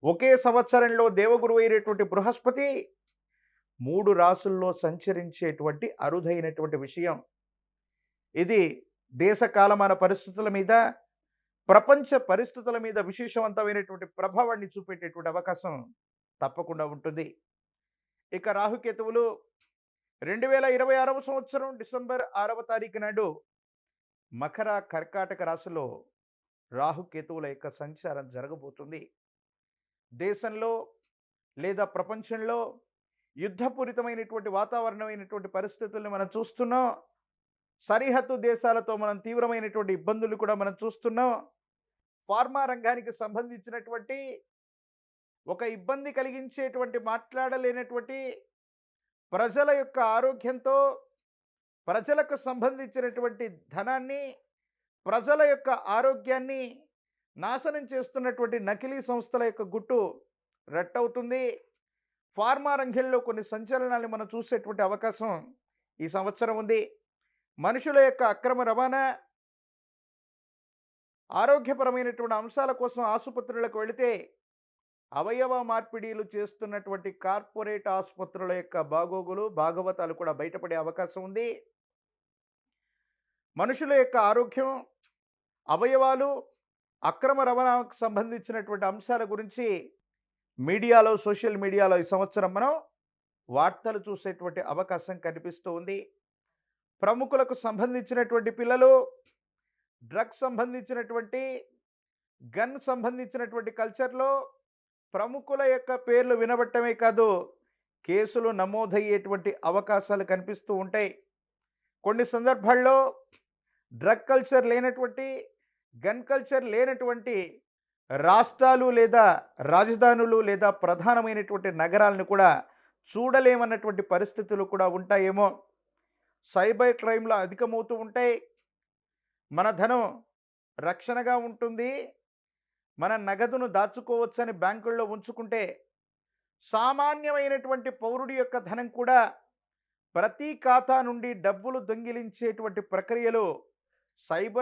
ఒకే సంవత్సరంలో దేవగురువు అయినటువంటి బృహస్పతి 3 రాసుల్లో సంచరించేటువంటి అరుదైనటువంటి విషయం. ఇది దేశ కాలమాన పరిస్థితుల మీద, ప్రపంచ పరిస్థితుల మీద విశేషవంతమైనటువంటి ప్రభావాన్ని చూపేటటువంటి అవకాశం తప్పకుండా ఉంటుంది. ఇక రాహుకేతువులు 2026వ సంవత్సరం డిసెంబర్ 6వ తారీఖు నాడు మకర, కర్కాటక రాశిలో రాహుకేతువుల యొక్క సంచారం జరగబోతుంది. దేశంలో లేదా ప్రపంచంలో యుద్ధపూరితమైనటువంటి వాతావరణమైనటువంటి పరిస్థితుల్ని మనం చూస్తున్నాం. సరిహద్దు దేశాలతో మనం తీవ్రమైనటువంటి ఇబ్బందులు కూడా మనం చూస్తున్నాం. ఫార్మా రంగానికి సంబంధించినటువంటి ఒక ఇబ్బంది కలిగించేటువంటి మాట్లాడలేనటువంటి ప్రజల యొక్క ఆరోగ్యంతో, ప్రజలకు సంబంధించినటువంటి ధనాన్ని, ప్రజల యొక్క ఆరోగ్యాన్ని నాశనం చేస్తున్నటువంటి నకిలీ సంస్థల యొక్క గుట్టు రట్టవుతుంది. ఫార్మా రంగంలో కొన్ని సంచలనాలు మనం చూసేటువంటి అవకాశం ఈ సంవత్సరం ఉంది. మనుషుల యొక్క అక్రమ రవాణా, ఆరోగ్యపరమైనటువంటి అంశాల కోసం ఆసుపత్రులకు వెళితే అవయవ మార్పిడిలు చేస్తున్నటువంటి కార్పొరేట్ ఆసుపత్రుల యొక్క బాగోగులు, భాగవతాలు కూడా బయటపడే అవకాశం ఉంది. మనుషుల యొక్క ఆరోగ్యం, అవయవాలు, అక్రమ రవాణాకు సంబంధించినటువంటి అంశాల గురించి మీడియాలో, సోషల్ మీడియాలో ఈ సంవత్సరం మనం వార్తలు చూసేటువంటి అవకాశం కనిపిస్తూ ఉంది. ప్రముఖులకు సంబంధించినటువంటి పిల్లలు, డ్రగ్స్ సంబంధించినటువంటి, గన్ సంబంధించినటువంటి కల్చర్లో ప్రముఖుల యొక్క పేర్లు వినబడటమే కాదు, కేసులు నమోదయ్యేటువంటి అవకాశాలు కనిపిస్తూ ఉంటాయి. కొన్ని సందర్భాల్లో డ్రగ్ కల్చర్ లేనటువంటి, గన్ కల్చర్ లేనటువంటి రాష్ట్రాలు లేదా రాజధానులు లేదా ప్రధానమైనటువంటి నగరాలను కూడా చూడలేమన్నటువంటి పరిస్థితులు కూడా ఉంటాయేమో. సైబర్ క్రైమ్లు అధికమవుతూ ఉంటాయి. మన ధనం రక్షణగా ఉంటుంది. మన నగదును దాచుకోవచ్చని బ్యాంకుల్లో ఉంచుకుంటే, సామాన్యమైనటువంటి పౌరుడి యొక్క ధనం కూడా ప్రతి ఖాతా నుండి డబ్బులు దొంగిలించేటువంటి ప్రక్రియలు సైబర్